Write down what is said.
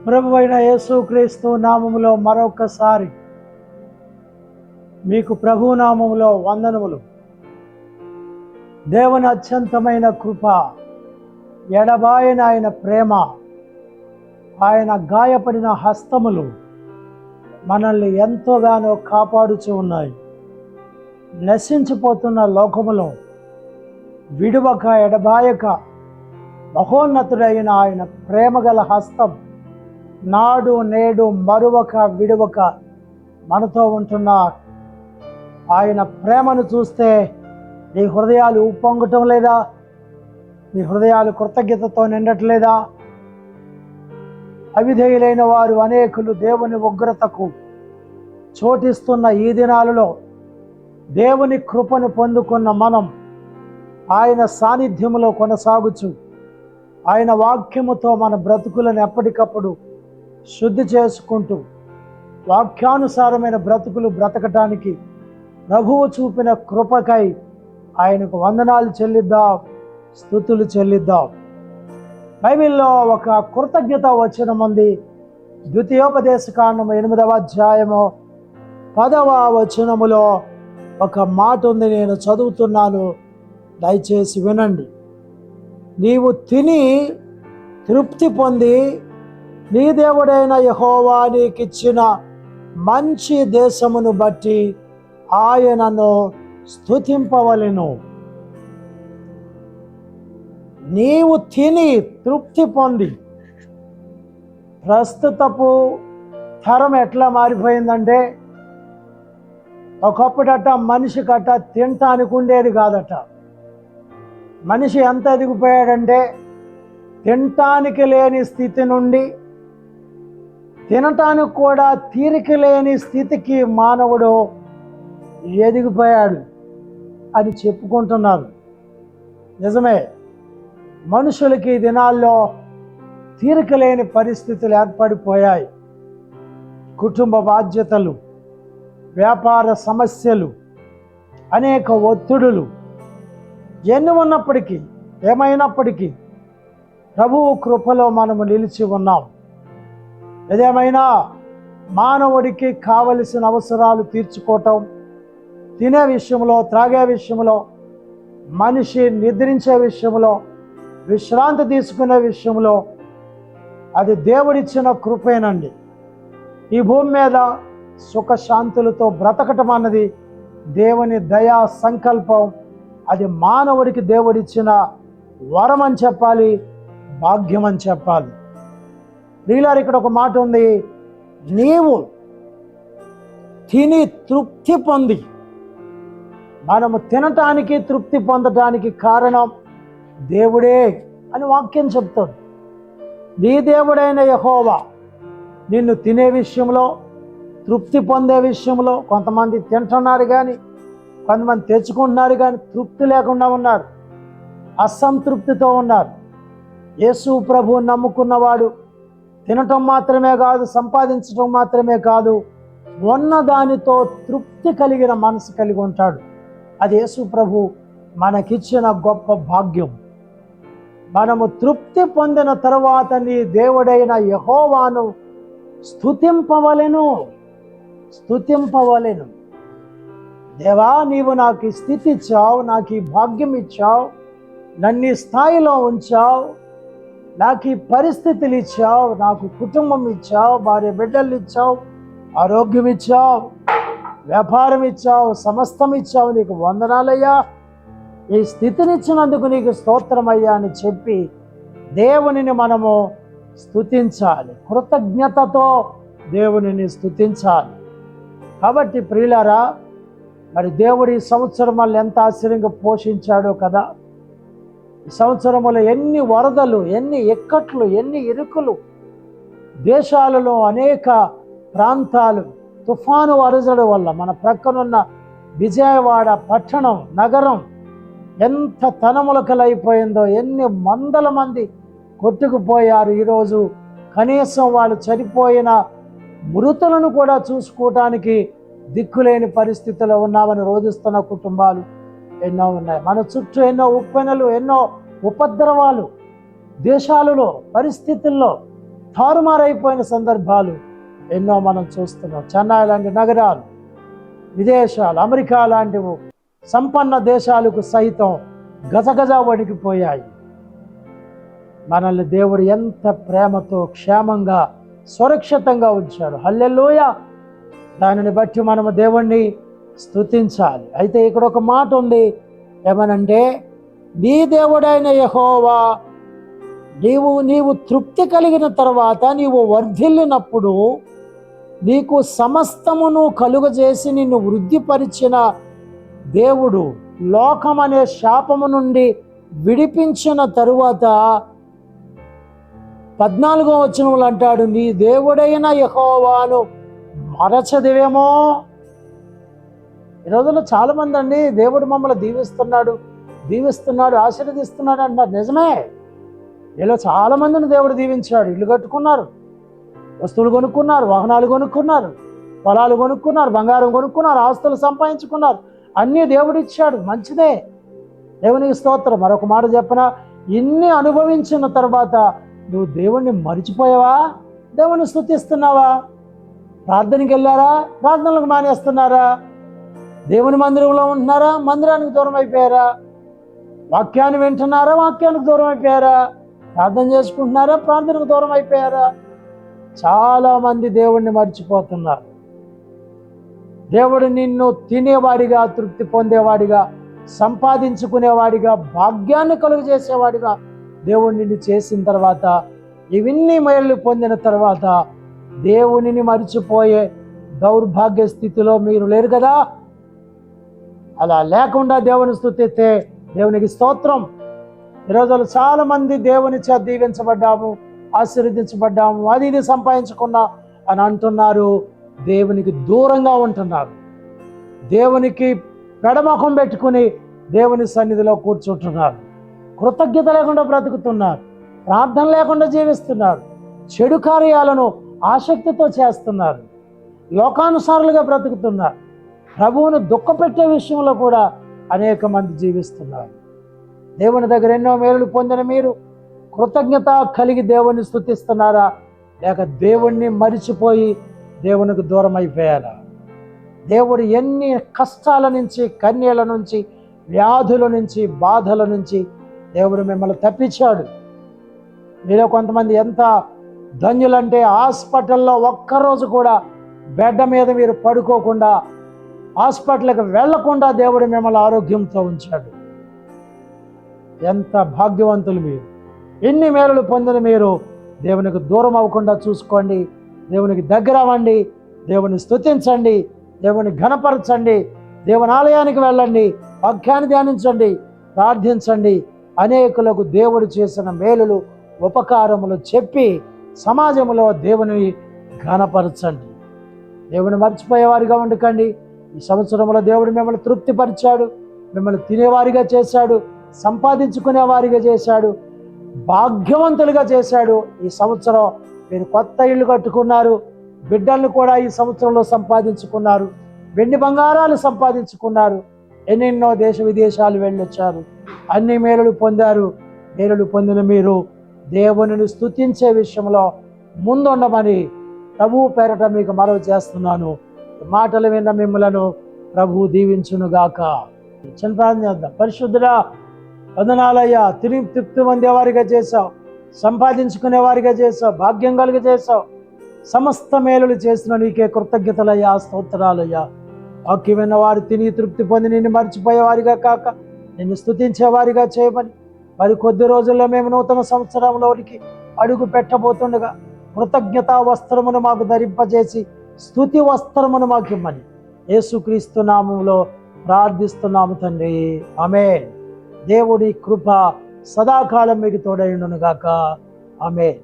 ప్రభువైన యేసుక్రీస్తు నామములో మరొకసారి మీకు ప్రభు నామములో వందనములు. దేవుని అత్యంతమైన కృప, ఎడబాయని ఆయన ప్రేమ, ఆయన గాయపడిన హస్తములు మనల్ని ఎంతోగానో కాపాడుచూ ఉన్నాయి. నశించిపోతున్న లోకములో విడువక ఎడబాయక మహోన్నతుడైన ఆయన ప్రేమగల హస్తం నాడు నేడు మరువక విడువక మనతో ఉంటున్న ఆయన ప్రేమను చూస్తే మీ హృదయాలు ఉప్పొంగటం లేదా? మీ హృదయాలు కృతజ్ఞతతో నిండట్లేదా? అవిధేయులైన వారు అనేకులు దేవుని ఉగ్రతకు చోటిస్తున్న ఈ దినాలలో దేవుని కృపను పొందుకున్న మనం ఆయన సాన్నిధ్యములో కొనసాగుచు ఆయన వాక్యముతో మన బ్రతుకులను ఎప్పటికప్పుడు శుద్ధి చేసుకుంటూ వాక్యానుసారమైన బ్రతుకులు బ్రతకటానికి ప్రభువు చూపిన కృపకై ఆయనకు వందనాలు చెల్లిద్దాం, స్తుతులు చెల్లిద్దాం. బైబిల్లో ఒక కృతజ్ఞత వచనం ఉంది. ద్వితీయోపదేశకాండము 8వ అధ్యాయము 10వ వచనములో ఒక మాట ఉంది. నేను చదువుతున్నాను, దయచేసి వినండి. నీవు తిని తృప్తి పొంది నీ దేవుడైన యెహోవా నీకిచ్చిన మంచి దేశమును బట్టి ఆయనను స్తుతింపవలెను. నీవు తిని తృప్తి పొంది. ప్రస్తుతపు తరం ఎట్లా మారిపోయిందంటే, ఒకప్పుడట మనిషికట తినటానికి ఉండేది కాదట. మనిషి ఎంత ఎదిగిపోయాడంటే తినటానికి లేని స్థితి నుండి తినటానికి కూడా తీరిక లేని స్థితికి మానవుడు ఎదిగిపోయాడు అని చెప్పుకుంటున్నారు. నిజమే, మనుషులకి ఈ దినాల్లో తీరిక లేని పరిస్థితులు ఏర్పడిపోయాయి. కుటుంబ బాధ్యతలు, వ్యాపార సమస్యలు, అనేక ఒత్తిడులు ఎన్ని ఉన్నప్పటికీ, ఏమైనప్పటికీ ప్రభువు కృపలో మనము నిలిచి ఉన్నాం. ఏదేమైనా మానవుడికి కావలసిన అవసరాలు తీర్చుకోవటం, తినే విషయంలో, త్రాగే విషయంలో, మనిషి నిద్రించే విషయంలో, విశ్రాంతి తీసుకునే విషయంలో అది దేవుడిచ్చిన కృపేనండి. ఈ భూమి మీద సుఖశాంతులతో బ్రతకటం అన్నది దేవుని దయా సంకల్పం. అది మానవుడికి దేవుడిచ్చిన వరం అని చెప్పాలి, భాగ్యం అని చెప్పాలి. ప్రియులారా, ఇక్కడ ఒక మాట ఉంది. నీవు తిని తృప్తి పొంది. మనము తినటానికి, తృప్తి పొందటానికి కారణం దేవుడే అని వాక్యం చెప్తుంది. నీ దేవుడైన యెహోవా నిన్ను తినే విషయంలో, తృప్తి పొందే విషయంలో, కొంతమంది తింటున్నారు కానీ, కొంతమంది తెచ్చుకుంటున్నారు కానీ తృప్తి లేకుండా ఉన్నారు, అసంతృప్తితో ఉన్నారు. యేసు ప్రభువుని నమ్ముకున్నవాడు తినటం మాత్రమే కాదు, సంపాదించటం మాత్రమే కాదు, ఉన్న దానితో తృప్తి కలిగిన మనసు కలిగి ఉంటాడు. అది యేసు ప్రభు మనకిచ్చిన గొప్ప భాగ్యం. మనము తృప్తి పొందిన తర్వాత నీ దేవుడైన యెహోవాను స్తుతింపవలెను. స్తుతింపవలెను. దేవా, నీవు నాకు ఈ స్థితి ఇచ్చావు, నాకు ఈ భాగ్యం ఇచ్చావు, నన్ను ఈ స్థాయిలో ఉంచావు, నాకు ఈ పరిస్థితులు ఇచ్చావు, నాకు కుటుంబం ఇచ్చావు, భార్య బిడ్డలు ఇచ్చావు, ఆరోగ్యం ఇచ్చావు, వ్యాపారం ఇచ్చావు, సమస్తం ఇచ్చావు, నీకు వందనాలయ్యా, ఈ స్థితినిచ్చినందుకు నీకు స్తోత్రమయ్యా అని చెప్పి దేవునిని మనము స్తుతించాలి. కృతజ్ఞతతో దేవునిని స్తుతించాలి. కాబట్టి ప్రియులారా, మరి దేవుడు ఈ సంవత్సరం వల్ల ఎంత ఆశ్చర్యంగా పోషించాడో కదా. ఈ సంవత్సరంలో ఎన్ని వరదలు, ఎన్ని ఇక్కట్లు, ఎన్ని ఇరుకులు, దేశాలలో అనేక ప్రాంతాలు తుఫాను వరదల వల్ల మన ప్రక్కనున్న విజయవాడ పట్టణం, నగరం ఎంత తనములకలైపోయిందో, ఎన్ని వందల మంది కొట్టుకుపోయారు. ఈరోజు కనీసం వాళ్ళు చనిపోయిన మృతులను కూడా చూసుకోవటానికి దిక్కులేని పరిస్థితిలో ఉన్నామని రోధిస్తున్న కుటుంబాలు ఎన్నో ఉన్నాయి. మన చుట్టూ ఎన్నో ఉప్పెనలు, ఎన్నో ఉపద్రవాలు, దేశాలలో పరిస్థితుల్లో తారుమారైపోయిన సందర్భాలు ఎన్నో మనం చూస్తున్నాం. చెన్నై లాంటి నగరాలు, విదేశాలు, అమెరికా లాంటి సంపన్న దేశాలకు సైతం గజగజ వణికిపోయాయి. మనల్ని దేవుడు ఎంత ప్రేమతో క్షేమంగా సురక్షితంగా ఉంచాడు. హల్లెలూయా. దానిని బట్టి మనము దేవుణ్ణి స్తుతించాలి. అయితే ఇక్కడ ఒక మాట ఉంది, ఏమనంటే నీ దేవుడైన యెహోవా నీవు తృప్తి కలిగిన తర్వాత, నీవు వర్ధిల్లినప్పుడు, నీకు సమస్తమును కలుగజేసి నిన్ను వృద్ధిపరిచిన దేవుడు లోకం అనే శాపము నుండి విడిపించిన తరువాత 14వ వచనంలో అంటాడు, నీ దేవుడైన యెహోవాను మరచదివేమో. ఈ రోజుల్లో చాలామంది అండి, దేవుడు మమ్మల్ని దీవిస్తున్నాడు, ఆశీర్వదిస్తున్నాడు అంటున్నారు. నిజమే, ఇలా చాలామందిని దేవుడు దీవించాడు. ఇల్లు కట్టుకున్నారు, వస్తువులు కొనుక్కున్నారు, వాహనాలు కొనుక్కున్నారు, పొలాలు కొనుక్కున్నారు, బంగారం కొనుక్కున్నారు, ఆస్తులు సంపాదించుకున్నారు. అన్నీ దేవుడు ఇచ్చాడు, మంచిదే, దేవునికి స్తోత్రం. మరొక మాట చెప్పనా, ఇన్ని అనుభవించిన తర్వాత నువ్వు దేవుణ్ణి మరిచిపోయావా? దేవుణ్ణి స్తుతిస్తున్నావా? ప్రార్థనకి వెళ్ళారా? ప్రార్థనలకు మానేస్తున్నారా? దేవుని మందిరంలో ఉంటున్నారా? మందిరానికి దూరం అయిపోయారా? వాక్యాన్ని వింటున్నారా? వాక్యానికి దూరం అయిపోయారా? ప్రార్థన చేసుకుంటున్నారా? ప్రార్థనకు దూరం అయిపోయారా? చాలామంది దేవుణ్ణి మర్చిపోతున్నారు. దేవుడు నిన్ను తినేవాడిగా, తృప్తి పొందేవాడిగా, సంపాదించుకునేవాడిగా, భాగ్యాన్ని కలుగజేసేవాడిగా దేవుడు నిన్ను చేసిన తర్వాత, ఇవన్నీ మేళ్ళు పొందిన తర్వాత దేవునిని మరిచిపోయే దౌర్భాగ్య స్థితిలో మీరు లేరు కదా. అలా లేకుండా దేవుని స్తుతిస్తే దేవునికి స్తోత్రం. ఈరోజు చాలా మంది దేవుని చేత దీవించబడ్డాము, ఆశీర్వదించబడ్డాము, అది ఇది సంపాదించుకున్నా అని అంటున్నారు. దేవునికి దూరంగా ఉంటున్నారు. దేవునికి పెడముఖం పెట్టుకుని దేవుని సన్నిధిలో కూర్చుంటున్నారు. కృతజ్ఞత లేకుండా బ్రతుకుతున్నారు, ప్రార్థన లేకుండా జీవిస్తున్నారు, చెడు కార్యాలను ఆసక్తితో చేస్తున్నారు, లోకానుసారులుగా బ్రతుకుతున్నారు. ప్రభువును దుఃఖపెట్టే విషయంలో కూడా అనేక మంది జీవిస్తున్నారు. దేవుని దగ్గర ఎన్నో మేలులు పొందిన మీరు కృతజ్ఞత కలిగి దేవుణ్ణి స్తుతిస్తున్నారా? లేక దేవుణ్ణి మరిచిపోయి దేవునికి దూరం అయిపోయారా? దేవుడు ఎన్ని కష్టాల నుంచి, కన్నీళ్ళ నుంచి, వ్యాధుల నుంచి, బాధల నుంచి దేవుడు మిమ్మల్ని తప్పించాడు. మీలో కొంతమంది ఎంత ధన్యులంటే, హాస్పిటల్లో ఒక్కరోజు కూడా బెడ్ మీద మీరు పడుకోకుండా, హాస్పిటల్కి వెళ్లకుండా దేవుడు మిమ్మల్ని ఆరోగ్యంతో ఉంచాడు. ఎంత భాగ్యవంతులు మీరు! ఎన్ని మేలులు పొందిన మీరు దేవునికి దూరం అవ్వకుండా చూసుకోండి. దేవునికి దగ్గర అవ్వండి, దేవుని స్తుతించండి, దేవుని ఘనపరచండి, దేవుని ఆలయానికి వెళ్ళండి, వాక్యాన్ని ధ్యానించండి, ప్రార్థించండి. అనేకులకు దేవుడు చేసిన మేలులు, ఉపకారములు చెప్పి సమాజంలో దేవుని ఘనపరచండి. దేవుని మర్చిపోయేవారిగా ఉండకండి. ఈ సంవత్సరంలో దేవుడు మిమ్మల్ని తృప్తిపరిచాడు, మిమ్మల్ని తినేవారిగా చేశాడు, సంపాదించుకునేవారిగా చేశాడు, భాగ్యవంతులుగా చేశాడు. ఈ సంవత్సరం మీరు కొత్త ఇల్లు కట్టుకున్నారు, బిడ్డలను కూడా ఈ సంవత్సరంలో సంపాదించుకున్నారు, వెండి బంగారాలు సంపాదించుకున్నారు, ఎన్నెన్నో దేశ విదేశాలు వెళ్ళొచ్చారు, అన్ని మేలులు పొందారు. మేలులు పొందిన మీరు దేవునిని స్తుతించే విషయంలో ముందుండమని ప్రభువు పేరట మీకు మనవి చేస్తున్నాను. మాటలు విన్న మిమ్మలను ప్రభువు దీవించునుగాక. చిన్న ప్రార్థన చేద్దాం. పరిశుద్ధుడా, వందనాలయ్యా. తిరిగి తృప్తి పొందేవారిగా చేశావు, సంపాదించుకునే వారిగా చేశావు, భాగ్యం కలిగ చేశావు. సమస్త మేలులు చేసిన నీకే కృతజ్ఞతలయ్యా, స్తోత్రాలయ్యా. వాక్యమైన వారు తిని తృప్తి పొంది నిన్ను మర్చిపోయేవారిగా కాక నిన్ను స్తుతించేవారిగా చేయమని, మరి కొద్ది రోజుల్లో మేము నూతన సంవత్సరంలోనికి అడుగు పెట్టబోతుండగా కృతజ్ఞతా వస్త్రమును మాకు ధరింపజేసి స్తుతి వస్త్రమును మాకు ఇమ్మని యేసుక్రీస్తు నామములో ప్రార్థిస్తున్నాము తండ్రి, ఆమేన్. దేవుడి కృప సదాకాలం మీకు తోడైండును గాక. ఆమేన్.